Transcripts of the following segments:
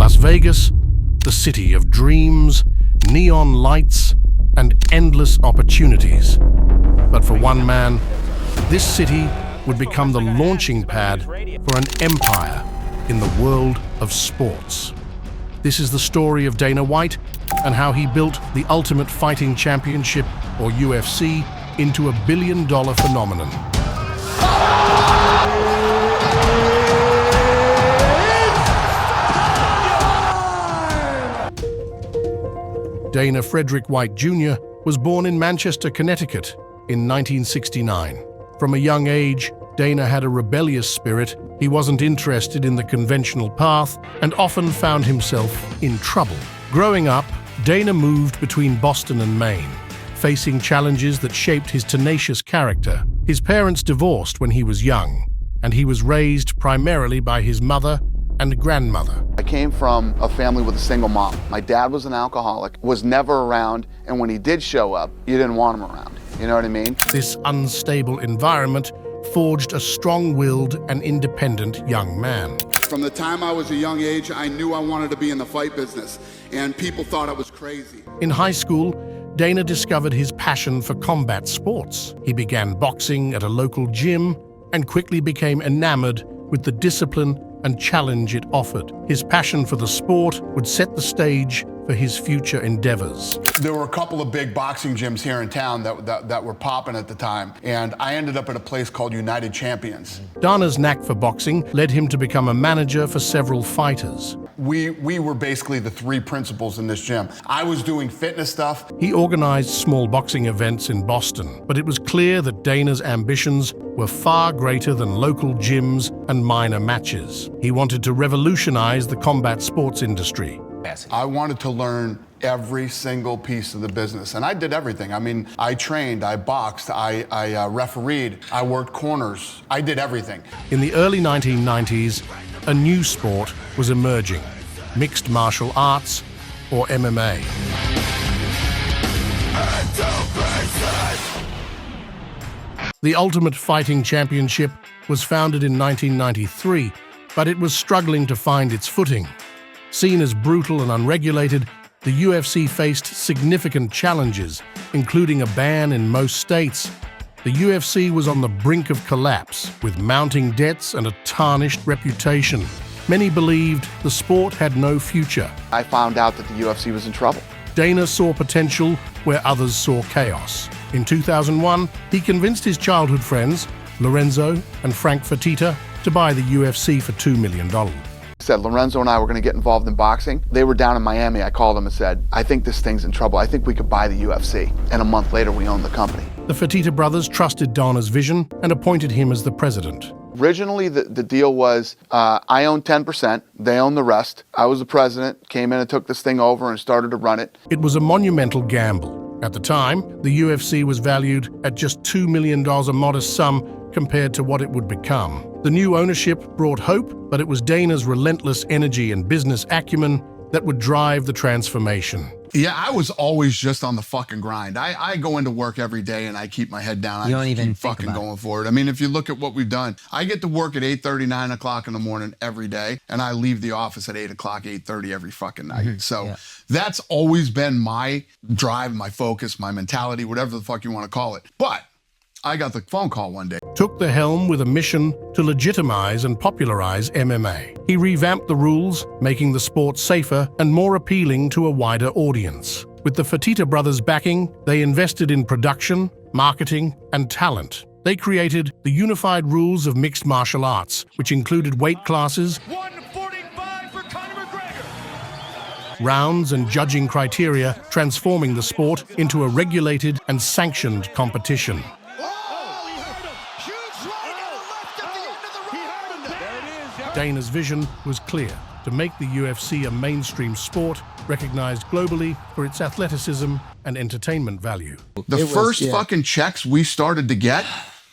Las Vegas, the city of dreams, neon lights, and endless opportunities. But for one man, this city would become the launching pad for an empire in the world of sports. This is the story of Dana White and how he built the Ultimate Fighting Championship, or UFC, into a billion-dollar phenomenon. Dana Frederick White Jr. was born in Manchester, Connecticut in 1969. From a young age, Dana had a rebellious spirit. He wasn't interested in the conventional path and often found himself in trouble. Growing up, Dana moved between Boston and Maine, facing challenges that shaped his tenacious character. His parents divorced when he was young, and he was raised primarily by his mother and grandmother. I came from a family with a single mom. My dad was an alcoholic, was never around, and when he did show up, you didn't want him around. You know what I mean? This unstable environment forged a strong-willed and independent young man. From the time I was a young age, I knew I wanted to be in the fight business, and people thought I was crazy. In high school, Dana discovered his passion for combat sports. He began boxing at a local gym and quickly became enamored with the discipline and challenge it offered. His passion for the sport would set the stage for his future endeavors. There were a couple of big boxing gyms here in town that were popping at the time, and I ended up at a place called United Champions. Dana's knack for boxing led him to become a manager for several fighters. We were basically the three principals in this gym. I was doing fitness stuff. He organized small boxing events in Boston, but it was clear that Dana's ambitions were far greater than local gyms and minor matches. He wanted to revolutionize the combat sports industry. I wanted to learn every single piece of the business, and I did everything. I mean, I trained, I boxed, I refereed, I worked corners, I did everything. In the early 1990s, a new sport was emerging: mixed martial arts, or MMA. The Ultimate Fighting Championship was founded in 1993, but it was struggling to find its footing. Seen as brutal and unregulated, the UFC faced significant challenges, including a ban in most states. The UFC was on the brink of collapse, with mounting debts and a tarnished reputation. Many believed the sport had no future. I found out that the UFC was in trouble. Dana saw potential where others saw chaos. In 2001, he convinced his childhood friends, Lorenzo and Frank Fertitta, to buy the UFC for $2 million. Said Lorenzo and I were going to get involved in boxing. They were down in Miami. I called them and said, I think this thing's in trouble. I think we could buy the UFC. And a month later, we owned the company. The Fertitta brothers trusted Dana's vision and appointed him as the president. Originally, the deal was I owned 10%, they owned the rest. I was the president, came in and took this thing over and started to run it. It was a monumental gamble. At the time, the UFC was valued at just $2 million, a modest sum compared to what it would become. The new ownership brought hope, but it was Dana's relentless energy and business acumen that would drive the transformation. Yeah, I was always just on the fucking grind. I go into work every day and I keep my head down. You don't even keep think fucking about going for it. I mean, if you look at what we've done, I get to work at 8:30, 9 o'clock in the morning every day, and I leave the office at 8 o'clock, 8:30 every fucking night. So that's always been my drive, my focus, my mentality, whatever the fuck you want to call it. But I got the phone call one day. Took the helm with a mission to legitimize and popularize MMA. He revamped the rules, making the sport safer and more appealing to a wider audience. With the Fertitta brothers' backing, they invested in production, marketing, and talent. They created the unified rules of mixed martial arts, which included weight classes, 145 for Conor McGregor, rounds, and judging criteria, transforming the sport into a regulated and sanctioned competition. Dana's vision was clear: to make the UFC a mainstream sport, recognized globally for its athleticism and entertainment value. The first fucking checks we started to get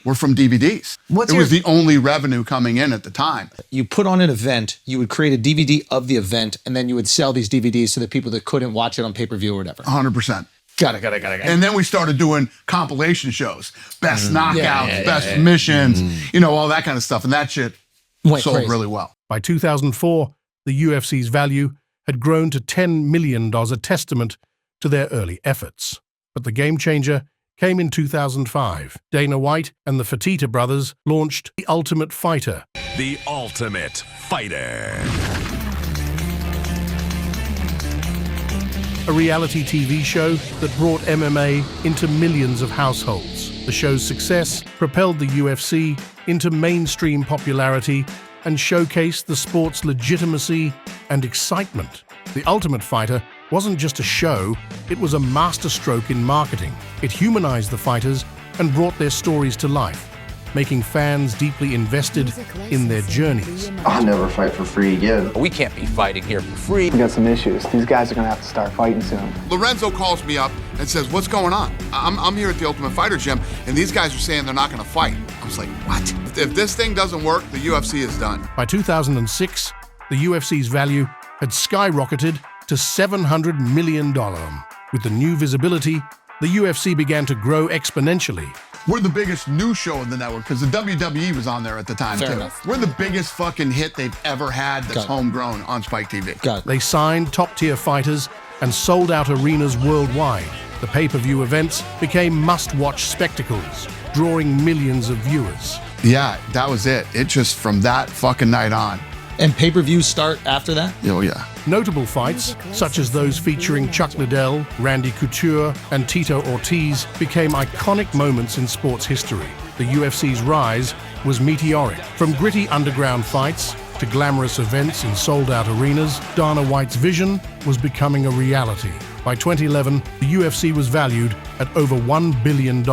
were from DVDs. What's it was the only revenue coming in at the time. You put on an event, you would create a DVD of the event, and then you would sell these DVDs to the people that couldn't watch it on pay-per-view or whatever. 100%. Got it. And then we started doing compilation shows, best knockouts, best submissions, you know, all that kind of stuff. And that shit sold really well. By 2004, the UFC's value had grown to $10 million, a testament to their early efforts. But the game changer came in 2005. Dana White and the Fertitta brothers launched The Ultimate Fighter. The Ultimate Fighter. A reality TV show that brought MMA into millions of households. The show's success propelled the UFC into mainstream popularity and showcased the sport's legitimacy and excitement. The Ultimate Fighter wasn't just a show, it was a masterstroke in marketing. It humanized the fighters and brought their stories to life, making fans deeply invested in their journeys. I'll never fight for free again. We can't be fighting here for free. We got some issues. These guys are gonna have to start fighting soon. Lorenzo calls me up and says, "What's going on? I'm here at the Ultimate Fighter gym, and these guys are saying they're not gonna fight." I was like, what? If this thing doesn't work, the UFC is done. By 2006, the UFC's value had skyrocketed to $700 million. With the new visibility, the UFC began to grow exponentially. We're the biggest new show on the network because the WWE was on there at the time, Fair too. enough. We're the biggest fucking hit they've ever had that's Got it. homegrown on Spike TV. Got it. They signed top-tier fighters and sold out arenas worldwide. The pay-per-view events became must-watch spectacles, drawing millions of viewers. Yeah, that was it. It just, from that fucking night on. And pay-per-views start after that? Oh, yeah. Notable fights, such as those featuring Chuck Liddell, Randy Couture, and Tito Ortiz, became iconic moments in sports history. The UFC's rise was meteoric. From gritty underground fights to glamorous events in sold-out arenas, Dana White's vision was becoming a reality. By 2011, the UFC was valued at over $1 billion.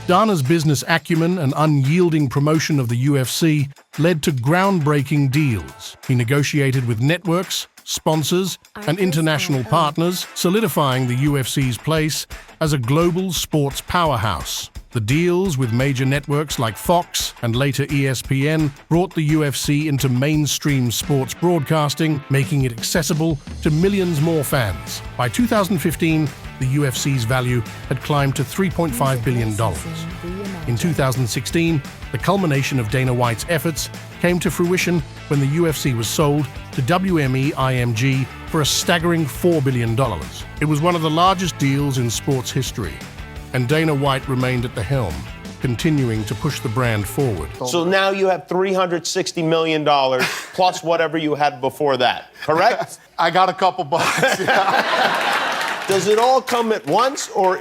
Dana's business acumen and unyielding promotion of the UFC led to groundbreaking deals. He negotiated with networks, sponsors, and international partners, solidifying the UFC's place as a global sports powerhouse. The deals with major networks like Fox and later ESPN brought the UFC into mainstream sports broadcasting, making it accessible to millions more fans. By 2015, the UFC's value had climbed to $3.5 billion. In 2016, the culmination of Dana White's efforts came to fruition when the UFC was sold to WME-IMG for a staggering $4 billion. It was one of the largest deals in sports history, and Dana White remained at the helm, continuing to push the brand forward. So now you have $360 million plus whatever you had before that, correct? I got a couple bucks. Does it all come at once, or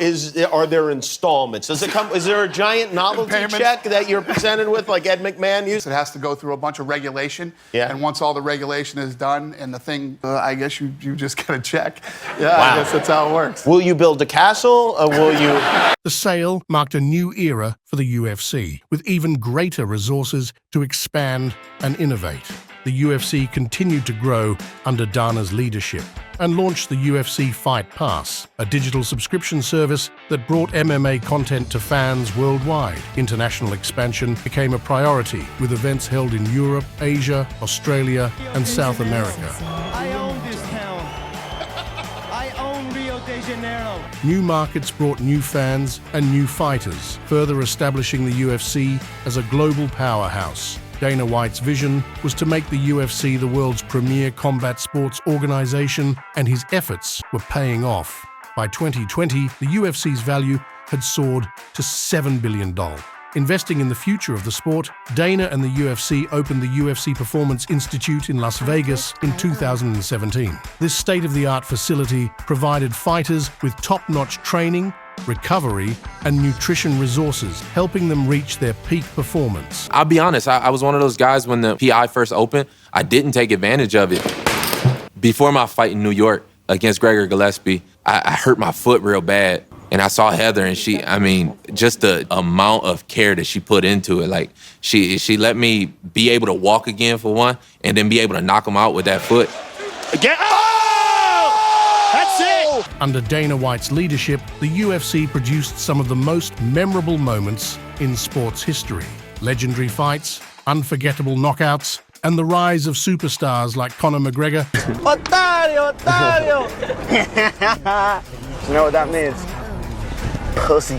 are there installments? Does it come? Is there a giant novelty Payments? check that you're presented with, like Ed McMahon used? It has to go through a bunch of regulation. Yeah. And once all the regulation is done and the thing, I guess you just get a check. Yeah, Wow. I guess that's how it works. Will you build a castle, or will you? The sale marked a new era for the UFC, with even greater resources to expand and innovate. The UFC continued to grow under Dana's leadership and launched the UFC Fight Pass, a digital subscription service that brought MMA content to fans worldwide. International expansion became a priority, with events held in Europe, Asia, Australia, and South America. I own this town. I own Rio de Janeiro. New markets brought new fans and new fighters, further establishing the UFC as a global powerhouse. Dana White's vision was to make the UFC the world's premier combat sports organization, and his efforts were paying off. By 2020, the UFC's value had soared to $7 billion. Investing in the future of the sport, Dana and the UFC opened the UFC Performance Institute in Las Vegas in 2017. This state-of-the-art facility provided fighters with top-notch training, recovery, and nutrition resources, helping them reach their peak performance. I'll be honest, I was one of those guys when the PI first opened, I didn't take advantage of it. Before my fight in New York against Gregor Gillespie, I hurt my foot real bad. And I saw Heather, and just the amount of care that she put into it. Like, she let me be able to walk again, for one, and then be able to knock him out with that foot. Again. Oh! That's it! Under Dana White's leadership, the UFC produced some of the most memorable moments in sports history. Legendary fights, unforgettable knockouts, and the rise of superstars like Conor McGregor. Otario, Otario! You know what that means? Pussy.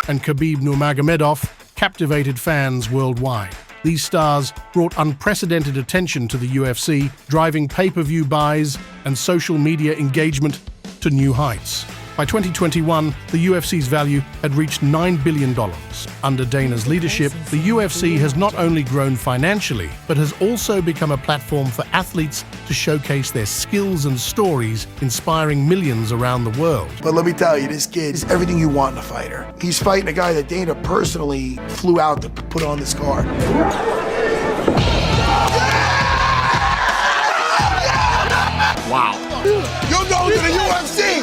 And Khabib Nurmagomedov captivated fans worldwide. These stars brought unprecedented attention to the UFC, driving pay-per-view buys and social media engagement to new heights. By 2021, the UFC's value had reached $9 billion. Under Dana's leadership, the UFC has not only grown financially, but has also become a platform for athletes to showcase their skills and stories, inspiring millions around the world. But let me tell you, this kid is everything you want in a fighter. He's fighting a guy that Dana personally flew out to put on this card. Wow. You're going to the UFC!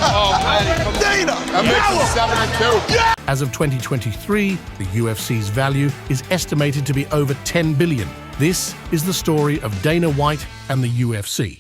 Oh, man. Dana! That makes it 7-2. As of 2023, the UFC's value is estimated to be over $10 billion. This is the story of Dana White and the UFC.